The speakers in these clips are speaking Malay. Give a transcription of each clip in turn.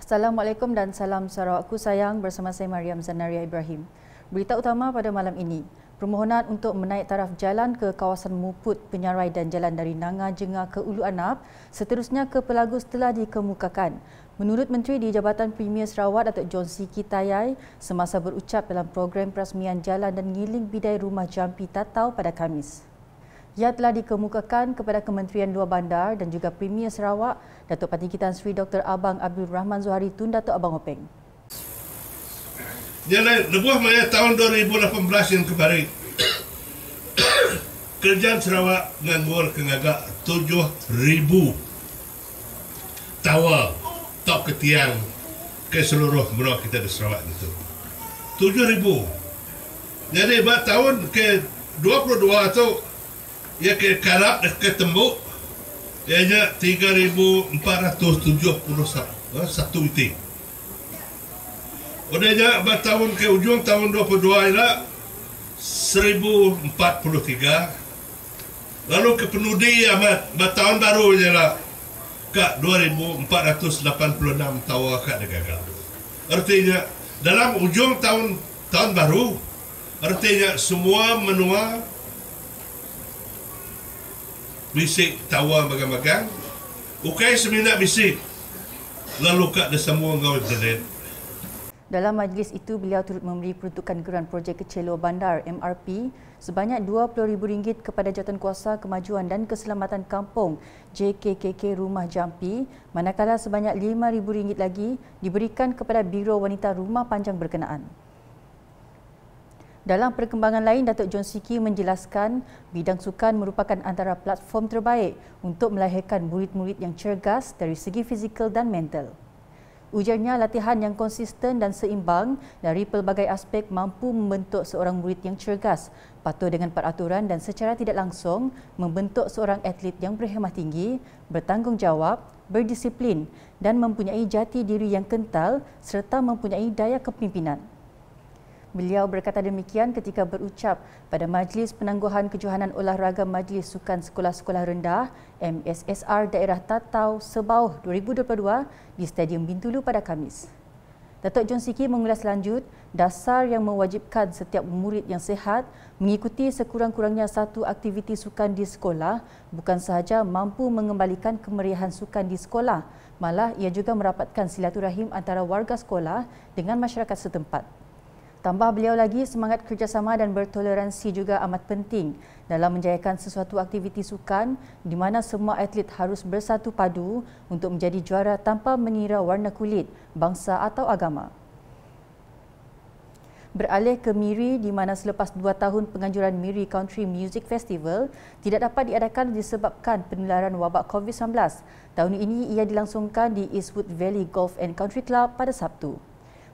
Assalamualaikum dan salam Sarawakku sayang, bersama saya Mariam Zanaria Ibrahim. Berita utama pada malam ini, permohonan untuk menaik taraf jalan ke kawasan Muput, Penyarai dan jalan dari Nanga Jenga ke Ulu Anap, seterusnya ke Pelagus telah dikemukakan. Menurut Menteri di Jabatan Premier Sarawak Datuk John Siki Tayai semasa berucap dalam program perasmian jalan dan ngiling bidai rumah jampi Tatau pada Khamis. Ia telah dikemukakan kepada Kementerian Luar Bandar dan juga Premier Sarawak, Datuk Patiki Tan Sri Dr. Abang Abdul Rahman Zuhari Tun Datuk Abang Openg. Jalan lebuh maya tahun 2018 yang kemarin, kerajaan Sarawak nganggur kengagak 7,000 tawa top ketiang ke seluruh benua kita di Sarawak itu. 7,000. Jadi pada tahun ke 22 tu ia ke karap dan ke tembuk ianya 3,471 itik. Udahnya pada tahun ke ujung tahun 22 ialah 1,043. Lalu ke penudi amat pada tahun baru ialah ke 2,486 tawa kat gagal. Artinya dalam ujung tahun baru, artinya semua menua bisik tawa magang-magang, ukai seminat bisik, lalu kat ada semua ngawal internet. Dalam majlis itu, beliau turut memberi peruntukan geran projek kecil luar bandar MRP sebanyak RM20,000 kepada Jawatankuasa Kemajuan dan Keselamatan Kampung JKKK Rumah Jampi, manakala sebanyak RM5,000 lagi diberikan kepada Biro Wanita Rumah Panjang berkenaan. Dalam perkembangan lain, Datuk John Siki menjelaskan bidang sukan merupakan antara platform terbaik untuk melahirkan murid-murid yang cergas dari segi fizikal dan mental. Ujarnya, latihan yang konsisten dan seimbang dari pelbagai aspek mampu membentuk seorang murid yang cergas, patuh dengan peraturan dan secara tidak langsung membentuk seorang atlet yang berhemah tinggi, bertanggungjawab, berdisiplin dan mempunyai jati diri yang kental serta mempunyai daya kepimpinan. Beliau berkata demikian ketika berucap pada Majlis Penangguhan Kejohanan Olahraga Majlis Sukan Sekolah-Sekolah Rendah MSSR Daerah Tatau Sebauh 2022 di Stadium Bintulu pada Khamis. Datuk John Siki mengulas lanjut dasar yang mewajibkan setiap murid yang sihat mengikuti sekurang-kurangnya satu aktiviti sukan di sekolah bukan sahaja mampu mengembalikan kemeriahan sukan di sekolah, malah ia juga merapatkan silaturahim antara warga sekolah dengan masyarakat setempat. Tambah beliau lagi, semangat kerjasama dan bertoleransi juga amat penting dalam menjayakan sesuatu aktiviti sukan di mana semua atlet harus bersatu padu untuk menjadi juara tanpa mengira warna kulit, bangsa atau agama. Beralih ke Miri, di mana selepas 2 tahun penganjuran Miri Country Music Festival tidak dapat diadakan disebabkan penularan wabak COVID-19, tahun ini ia dilangsungkan di Eastwood Valley Golf and Country Club pada Sabtu.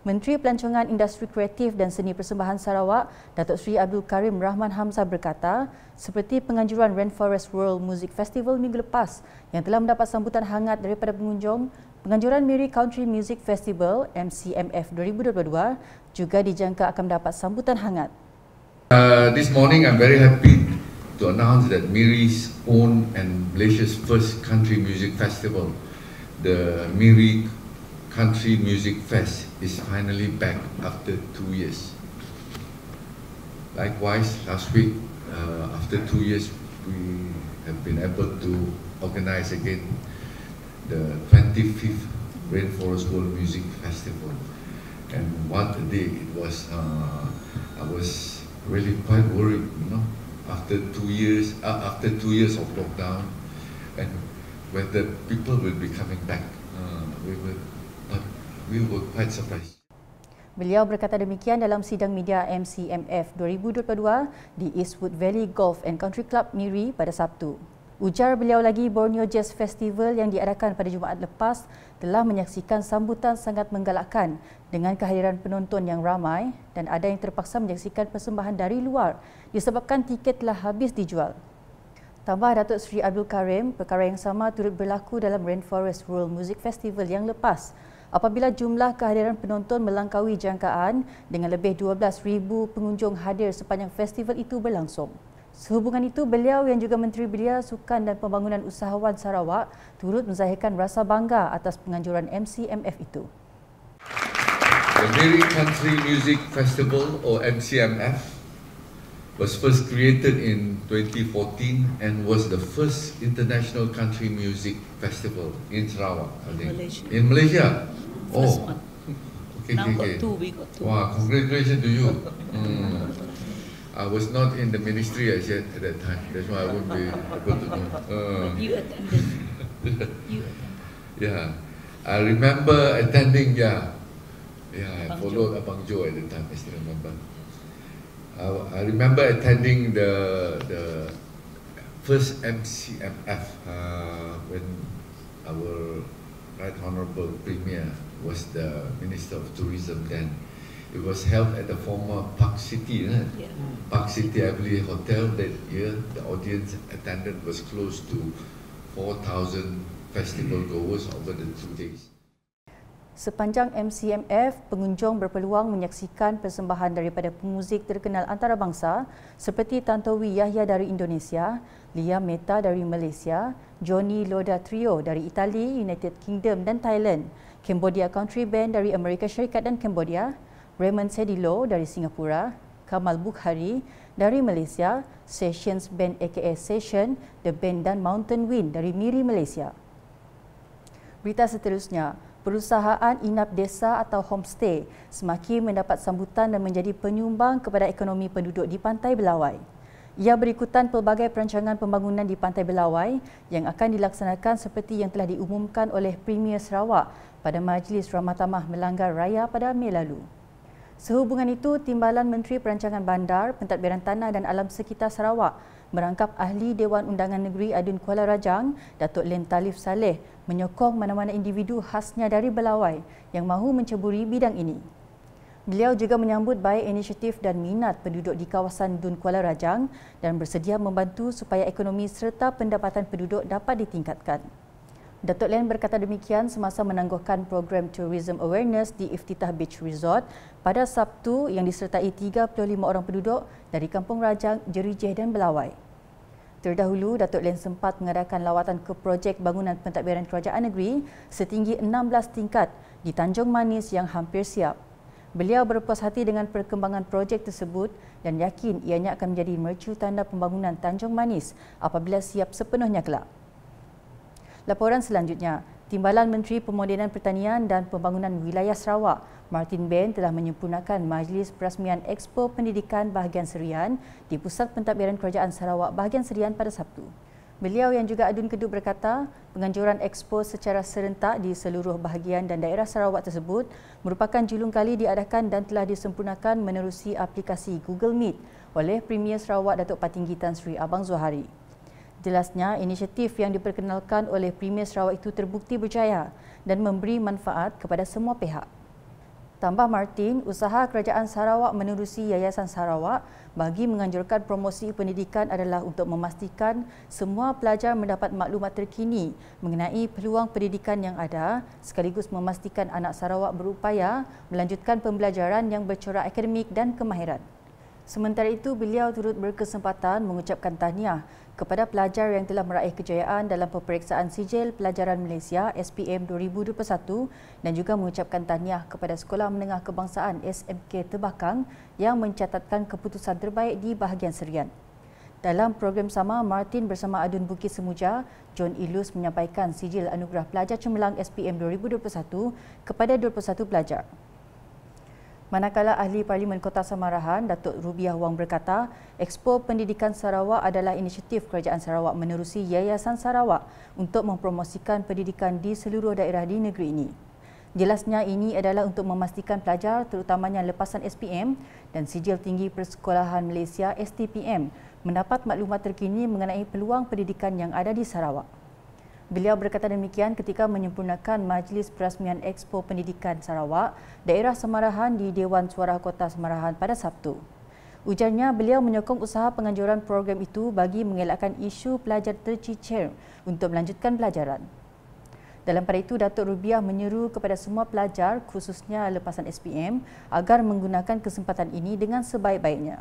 Menteri Pelancongan Industri Kreatif dan Seni Persembahan Sarawak, Datuk Seri Abdul Karim Rahman Hamzah berkata, seperti penganjuran Rainforest World Music Festival minggu lepas yang telah mendapat sambutan hangat daripada pengunjung, penganjuran Miri Country Music Festival MCMF 2022 juga dijangka akan mendapat sambutan hangat. This morning I'm very happy to announce that Miri's own and Malaysia's first country music festival, the Miri Country Music Fest, is finally back after 2 years. Likewise, last week, after 2 years, we have been able to organize again the 25th Rainforest World Music Festival. And what a day it was! I was really quite worried, after 2 years, after 2 years of lockdown, and whether people will be coming back. We were quite surprised. Beliau berkata demikian dalam sidang media MCMF 2022 di Eastwood Valley Golf and Country Club Miri pada Sabtu. Ujar beliau lagi, Borneo Jazz Festival yang diadakan pada Jumaat lepas telah menyaksikan sambutan sangat menggalakkan dengan kehadiran penonton yang ramai dan ada yang terpaksa menyaksikan persembahan dari luar disebabkan tiket telah habis dijual. Tambah Datuk Seri Abdul Karim, perkara yang sama turut berlaku dalam Rainforest World Music Festival yang lepas apabila jumlah kehadiran penonton melangkaui jangkaan dengan lebih 12,000 pengunjung hadir sepanjang festival itu berlangsung. Sehubungan itu, beliau yang juga Menteri Belia, Sukan dan Pembangunan Usahawan Sarawak turut menzahirkan rasa bangga atas penganjuran MCMF itu. The Miri Country Music Festival, or MCMF, was first created in 2014 and was the first international country music festival in Sarawak, I think. Malaysia. In Malaysia? First Oh, one. okay, Now okay, got two, we got two. Wow, congratulations to you. I was not in the ministry as yet at that time. That's why I won't be able to know. But you attended. You attended. Yeah, I remember attending. Yeah, I Abang followed Abang Joe at the time. I still remember. I remember attending the first MCMF when our Right Honourable Premier was the Minister of Tourism then. It was held at the former Park City, right? Yeah. Park City Everly Hotel that year. The audience attended was close to 4,000 festival goers over the 2 days. Sepanjang MCMF, pengunjung berpeluang menyaksikan persembahan daripada pemuzik terkenal antarabangsa seperti Tantowi Yahya dari Indonesia, Liam Mehta dari Malaysia, Johnny Loda Trio dari Itali, United Kingdom dan Thailand, Cambodia Country Band dari Amerika Syarikat dan Cambodia, Raymond Sedilo dari Singapura, Kamal Bukhari dari Malaysia, Sessions Band aka Session, The Band dan Mountain Wind dari Miri, Malaysia. Berita seterusnya, perusahaan inap desa atau homestay semakin mendapat sambutan dan menjadi penyumbang kepada ekonomi penduduk di Pantai Belawai. Ia berikutan pelbagai perancangan pembangunan di Pantai Belawai yang akan dilaksanakan seperti yang telah diumumkan oleh Premier Sarawak pada Majlis Ramah Tamah Melanggar Raya pada Mei lalu. Sehubungan itu, Timbalan Menteri Perancangan Bandar, Pentadbiran Tanah dan Alam Sekitar Sarawak merangkap Ahli Dewan Undangan Negeri Adun Kuala Rajang, Datuk Len Talif Saleh, menyokong mana-mana individu khasnya dari Belawai yang mahu menceburi bidang ini. Beliau juga menyambut baik inisiatif dan minat penduduk di kawasan Dun Kuala Rajang dan bersedia membantu supaya ekonomi serta pendapatan penduduk dapat ditingkatkan. Datuk Len berkata demikian semasa menangguhkan program Tourism Awareness di Iftitah Beach Resort pada Sabtu yang disertai 35 orang penduduk dari Kampung Rajang, Jerijeh dan Belawai. Terdahulu, Datuk Len sempat mengadakan lawatan ke projek bangunan pentadbiran kerajaan negeri setinggi 16 tingkat di Tanjung Manis yang hampir siap. Beliau berpuas hati dengan perkembangan projek tersebut dan yakin ianya akan menjadi mercu tanda pembangunan Tanjung Manis apabila siap sepenuhnya kelak. Laporan selanjutnya, Timbalan Menteri Pemodenan Pertanian dan Pembangunan Wilayah Sarawak, Martin Ben telah menyempurnakan Majlis Perasmian Expo Pendidikan Bahagian Serian di Pusat Pentadbiran Kerajaan Sarawak Bahagian Serian pada Sabtu. Beliau yang juga Adun Kedu berkata, penganjuran expo secara serentak di seluruh bahagian dan daerah Sarawak tersebut merupakan julung kali diadakan dan telah disempurnakan menerusi aplikasi Google Meet oleh Premier Sarawak Datuk Patinggi Tan Sri Abang Zohari. Jelasnya, inisiatif yang diperkenalkan oleh Premier Sarawak itu terbukti berjaya dan memberi manfaat kepada semua pihak. Tambah Martin, usaha Kerajaan Sarawak menerusi Yayasan Sarawak bagi menganjurkan promosi pendidikan adalah untuk memastikan semua pelajar mendapat maklumat terkini mengenai peluang pendidikan yang ada sekaligus memastikan anak Sarawak berupaya melanjutkan pembelajaran yang bercorak akademik dan kemahiran. Sementara itu, beliau turut berkesempatan mengucapkan tahniah kepada pelajar yang telah meraih kejayaan dalam peperiksaan Sijil Pelajaran Malaysia SPM 2021 dan juga mengucapkan tahniah kepada Sekolah Menengah Kebangsaan SMK Tebakang yang mencatatkan keputusan terbaik di bahagian serian. Dalam program sama, Martin bersama Adun Bukit Semuja, John Ilus menyampaikan Sijil Anugerah Pelajar Cemerlang SPM 2021 kepada 21 pelajar. Manakala Ahli Parlimen Kota Samarahan, Datuk Rubiah Wang berkata, Expo Pendidikan Sarawak adalah inisiatif Kerajaan Sarawak menerusi Yayasan Sarawak untuk mempromosikan pendidikan di seluruh daerah di negeri ini. Jelasnya ini adalah untuk memastikan pelajar terutamanya lepasan SPM dan Sijil Tinggi Persekolahan Malaysia STPM mendapat maklumat terkini mengenai peluang pendidikan yang ada di Sarawak. Beliau berkata demikian ketika menyempurnakan Majlis Perasmian Expo Pendidikan Sarawak, daerah Samarahan di Dewan Suara Kota Samarahan pada Sabtu. Ujarnya, beliau menyokong usaha penganjuran program itu bagi mengelakkan isu pelajar tercicir untuk melanjutkan pelajaran. Dalam pada itu, Datuk Rubiah menyeru kepada semua pelajar, khususnya lepasan SPM, agar menggunakan kesempatan ini dengan sebaik-baiknya.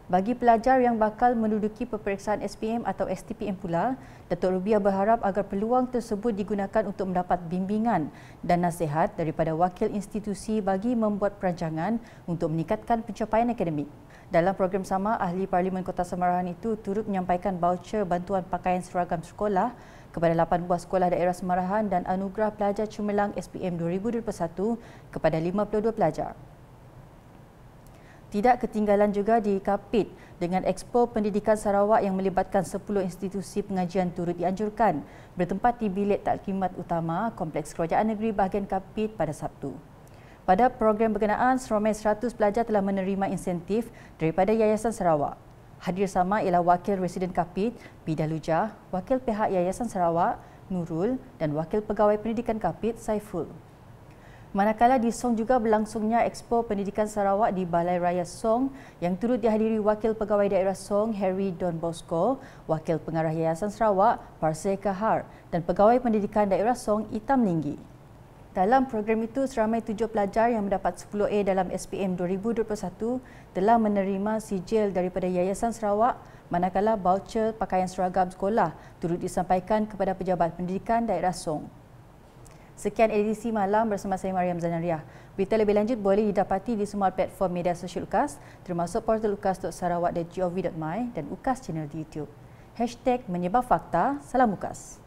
Bagi pelajar yang bakal menduduki peperiksaan SPM atau STPM pula, Datuk Rubiah berharap agar peluang tersebut digunakan untuk mendapat bimbingan dan nasihat daripada wakil institusi bagi membuat perancangan untuk meningkatkan pencapaian akademik. Dalam program sama, Ahli Parlimen Kota Semarahan itu turut menyampaikan baucer bantuan pakaian seragam sekolah kepada 8 buah sekolah daerah Semarahan dan anugerah pelajar cemerlang SPM 2021 kepada 52 pelajar. Tidak ketinggalan juga di Kapit dengan Expo Pendidikan Sarawak yang melibatkan 10 institusi pengajian turut dianjurkan bertempat di Bilik Taklimat Utama Kompleks Kerajaan Negeri bahagian Kapit pada Sabtu. Pada program berkenaan, seramai 100 pelajar telah menerima insentif daripada Yayasan Sarawak. Hadir sama ialah Wakil Residen Kapit, Bidalujah, Wakil Pihak Yayasan Sarawak, Nurul dan Wakil Pegawai Pendidikan Kapit, Saiful. Manakala di Song juga berlangsungnya Expo Pendidikan Sarawak di Balai Raya Song yang turut dihadiri Wakil Pegawai Daerah Song Harry Don Bosco, Wakil Pengarah Yayasan Sarawak Parseh Kahar dan Pegawai Pendidikan Daerah Song Itam Linggi. Dalam program itu, seramai 7 pelajar yang mendapat 10A dalam SPM 2021 telah menerima sijil daripada Yayasan Sarawak, manakala baucer pakaian seragam sekolah turut disampaikan kepada Pejabat Pendidikan Daerah Song. Sekian edisi malam bersama saya Mariam Zanariah. Berita lebih lanjut boleh didapati di semua platform media sosial UKAS termasuk portal ukas.sarawak.gov.my dan UKAS channel di YouTube. #menyebar fakta, salam UKAS.